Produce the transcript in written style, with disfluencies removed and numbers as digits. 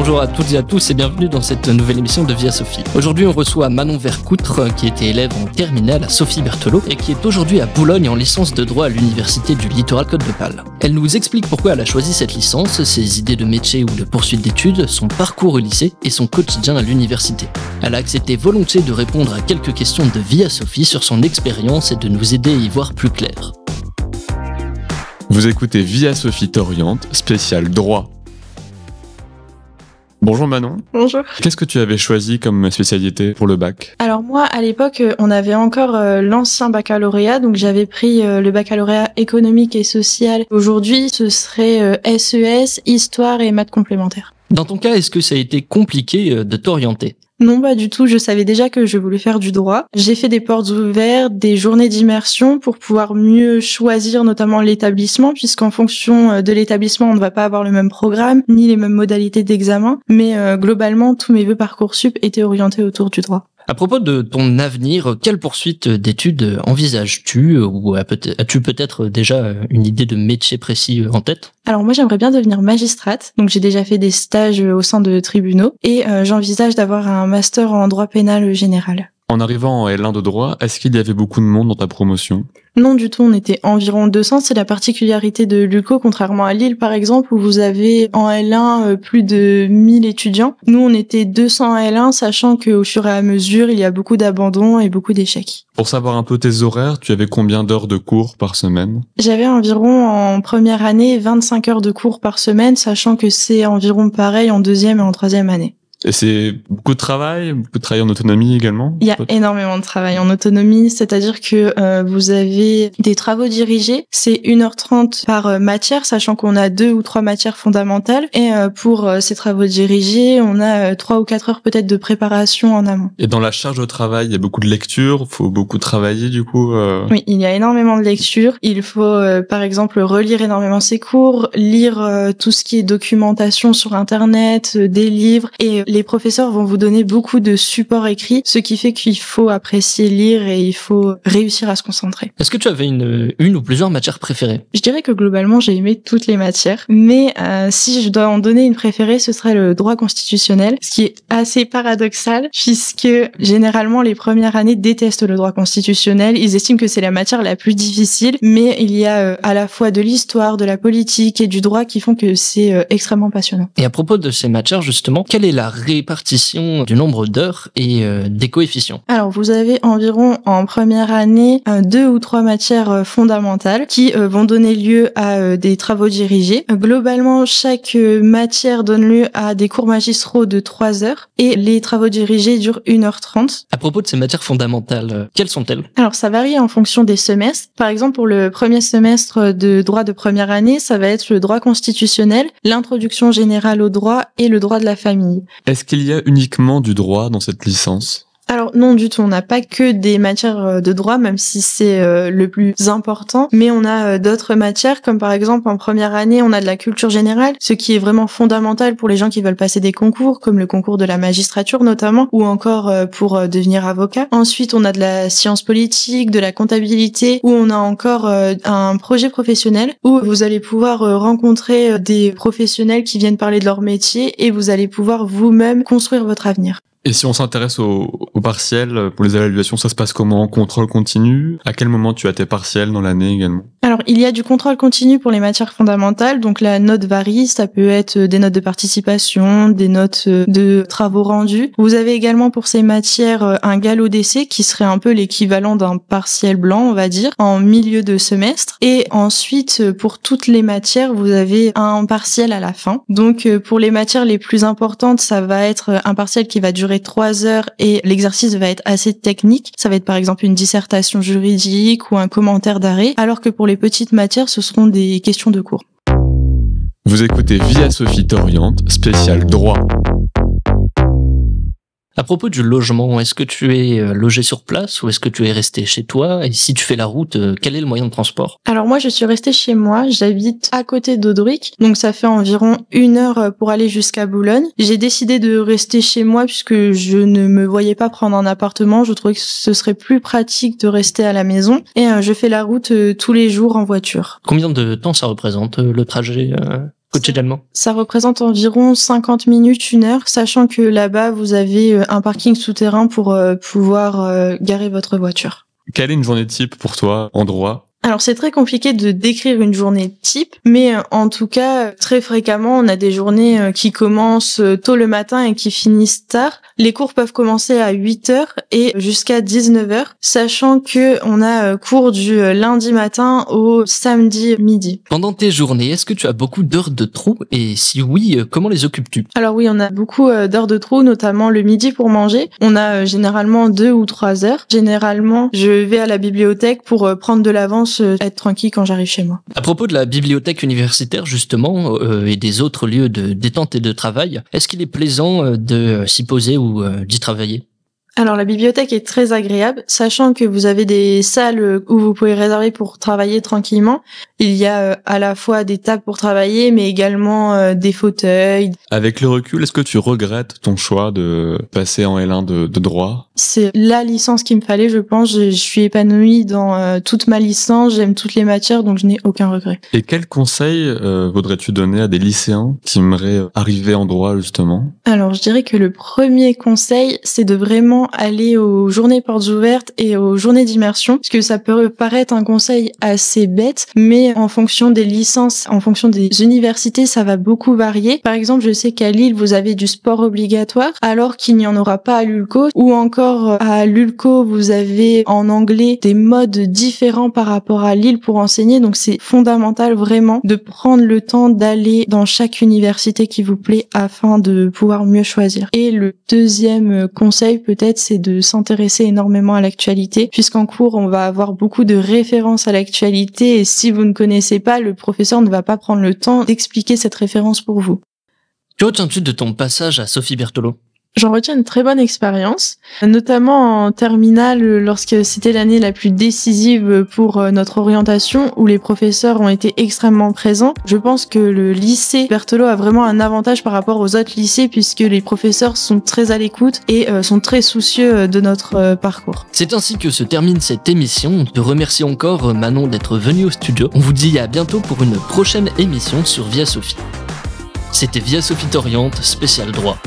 Bonjour à toutes et à tous et bienvenue dans cette nouvelle émission de Via Sophie. Aujourd'hui on reçoit Manon Vercoutre qui était élève en terminale à Sophie Berthelot et qui est aujourd'hui à Boulogne en licence de droit à l'université du Littoral Côte d'Opale. Elle nous explique pourquoi elle a choisi cette licence, ses idées de métier ou de poursuite d'études, son parcours au lycée et son quotidien à l'université. Elle a accepté volontiers de répondre à quelques questions de Via Sophie sur son expérience et de nous aider à y voir plus clair. Vous écoutez Via Sophie t'oriente, spécial droit. Bonjour Manon. Bonjour. Qu'est-ce que tu avais choisi comme spécialité pour le bac ? Alors moi, à l'époque, on avait encore l'ancien baccalauréat, donc j'avais pris le baccalauréat économique et social. Aujourd'hui, ce serait SES, histoire et maths complémentaires. Dans ton cas, est-ce que ça a été compliqué de t'orienter ? Non, pas du tout. Je savais déjà que je voulais faire du droit. J'ai fait des portes ouvertes, des journées d'immersion pour pouvoir mieux choisir notamment l'établissement, puisqu'en fonction de l'établissement, on ne va pas avoir le même programme, ni les mêmes modalités d'examen. Mais globalement, tous mes vœux Parcoursup étaient orientés autour du droit. À propos de ton avenir, quelle poursuite d'études envisages-tu ou as-tu peut-être déjà une idée de métier précis en tête ? Alors moi j'aimerais bien devenir magistrate, donc j'ai déjà fait des stages au sein de tribunaux et j'envisage d'avoir un master en droit pénal général. En arrivant en L1 de droit, est-ce qu'il y avait beaucoup de monde dans ta promotion ? Non du tout, on était environ 200, c'est la particularité de l'UCO, contrairement à Lille par exemple, où vous avez en L1 plus de 1000 étudiants. Nous on était 200 en L1, sachant qu'au fur et à mesure, il y a beaucoup d'abandons et beaucoup d'échecs. Pour savoir un peu tes horaires, tu avais combien d'heures de cours par semaine ? J'avais environ en première année 25 heures de cours par semaine, sachant que c'est environ pareil en deuxième et en troisième année. Et c'est beaucoup de travail en autonomie également ? Il y a énormément de travail en autonomie, c'est-à-dire que vous avez des travaux dirigés, c'est 1h30 par matière, sachant qu'on a 2 ou 3 matières fondamentales. Et pour ces travaux dirigés, on a 3 ou 4 heures peut-être de préparation en amont. Et dans la charge de travail, il y a beaucoup de lectures, faut beaucoup travailler du coup Oui, il y a énormément de lectures. Il faut par exemple relire énormément ses cours, lire tout ce qui est documentation sur Internet, des livres, et les professeurs vont vous donner beaucoup de supports écrits, ce qui fait qu'il faut apprécier lire et il faut réussir à se concentrer. Est-ce que tu avais une ou plusieurs matières préférées ? Je dirais que globalement, j'ai aimé toutes les matières, mais si je dois en donner une préférée, ce serait le droit constitutionnel, ce qui est assez paradoxal, puisque généralement, les premières années détestent le droit constitutionnel. Ils estiment que c'est la matière la plus difficile, mais il y a à la fois de l'histoire, de la politique et du droit qui font que c'est extrêmement passionnant. Et à propos de ces matières, justement, quelle est la répartition du nombre d'heures et des coefficients ? Alors, vous avez environ en première année 2 ou 3 matières fondamentales qui vont donner lieu à des travaux dirigés. Globalement, chaque matière donne lieu à des cours magistraux de 3 heures et les travaux dirigés durent 1h30. À propos de ces matières fondamentales, quelles sont-elles ? Alors, ça varie en fonction des semestres. Par exemple, pour le premier semestre de droit de première année, ça va être le droit constitutionnel, l'introduction générale au droit et le droit de la famille. Est-ce qu'il y a uniquement du droit dans cette licence ? Alors non du tout, on n'a pas que des matières de droit, même si c'est le plus important, mais on a d'autres matières, comme par exemple en première année, on a de la culture générale, ce qui est vraiment fondamental pour les gens qui veulent passer des concours, comme le concours de la magistrature notamment, ou encore pour devenir avocat. Ensuite, on a de la science politique, de la comptabilité, où on a encore un projet professionnel, où vous allez pouvoir rencontrer des professionnels qui viennent parler de leur métier, et vous allez pouvoir vous-même construire votre avenir. Et si on s'intéresse aux partiels, pour les évaluations, ça se passe comment ? Contrôle continu ? À quel moment tu as tes partiels dans l'année également ? Alors, il y a du contrôle continu pour les matières fondamentales, donc la note varie, ça peut être des notes de participation, des notes de travaux rendus. Vous avez également pour ces matières un galop d'essai qui serait un peu l'équivalent d'un partiel blanc, on va dire, en milieu de semestre. Et ensuite, pour toutes les matières, vous avez un partiel à la fin. Donc, pour les matières les plus importantes, ça va être un partiel qui va durer 3 heures et l'exercice va être assez technique. Ça va être par exemple une dissertation juridique ou un commentaire d'arrêt, alors que pour les petites matières, ce seront des questions de cours. Vous écoutez Via Sophie t'oriente, spécial droit. À propos du logement, est-ce que tu es logé sur place ou est-ce que tu es resté chez toi ? Et si tu fais la route, quel est le moyen de transport ? Alors moi, je suis restée chez moi. J'habite à côté d'Audric, donc ça fait environ 1 heure pour aller jusqu'à Boulogne. J'ai décidé de rester chez moi puisque je ne me voyais pas prendre un appartement. Je trouvais que ce serait plus pratique de rester à la maison. Et je fais la route tous les jours en voiture. Combien de temps ça représente le trajet quotidiennement? Ça représente environ 50 minutes, 1 heure, sachant que là-bas, vous avez un parking souterrain pour pouvoir garer votre voiture. Quelle est une journée type pour toi en droit? Alors c'est très compliqué de décrire une journée type, mais en tout cas, très fréquemment, on a des journées qui commencent tôt le matin et qui finissent tard. Les cours peuvent commencer à 8h et jusqu'à 19h, sachant que on a cours du lundi matin au samedi midi. Pendant tes journées, est-ce que tu as beaucoup d'heures de trou? Et si oui, comment les occupes-tu? Alors oui, on a beaucoup d'heures de trou, notamment le midi pour manger. On a généralement 2 ou 3 heures. Généralement, je vais à la bibliothèque pour prendre de l'avance, être tranquille quand j'arrive chez moi. À propos de la bibliothèque universitaire, justement, et des autres lieux de détente et de travail, est-ce qu'il est plaisant de s'y poser ou d'y travailler? Alors la bibliothèque est très agréable, sachant que vous avez des salles où vous pouvez réserver pour travailler tranquillement. Il y a à la fois des tables pour travailler, mais également des fauteuils. Avec le recul, est-ce que tu regrettes ton choix de passer en L1 de droit? C'est la licence qu'il me fallait, je pense. Je suis épanouie dans toute ma licence, j'aime toutes les matières, donc je n'ai aucun regret. Et quels conseils voudrais-tu donner à des lycéens qui aimeraient arriver en droit, justement? Alors, je dirais que le premier conseil, c'est de vraiment aller aux journées portes ouvertes et aux journées d'immersion, parce que ça peut paraître un conseil assez bête, mais en fonction des licences, en fonction des universités, ça va beaucoup varier. Par exemple, je sais qu'à Lille, vous avez du sport obligatoire, alors qu'il n'y en aura pas à l'ULCO, ou encore à l'ULCO, vous avez en anglais des modes différents par rapport à Lille pour enseigner, donc c'est fondamental vraiment de prendre le temps d'aller dans chaque université qui vous plaît afin de pouvoir mieux choisir. Et le deuxième conseil peut-être, c'est de s'intéresser énormément à l'actualité, puisqu'en cours, on va avoir beaucoup de références à l'actualité et si vous ne connaissez pas, le professeur ne va pas prendre le temps d'expliquer cette référence pour vous. Que retiens-tu de ton passage à Sophie Berthelot? J'en retiens une très bonne expérience, notamment en terminale lorsque c'était l'année la plus décisive pour notre orientation où les professeurs ont été extrêmement présents. Je pense que le lycée Berthelot a vraiment un avantage par rapport aux autres lycées puisque les professeurs sont très à l'écoute et sont très soucieux de notre parcours. C'est ainsi que se termine cette émission. On te remercie encore Manon d'être venue au studio. On vous dit à bientôt pour une prochaine émission sur Via Sophie. C'était Via Sophie t'oriente, spécial droit.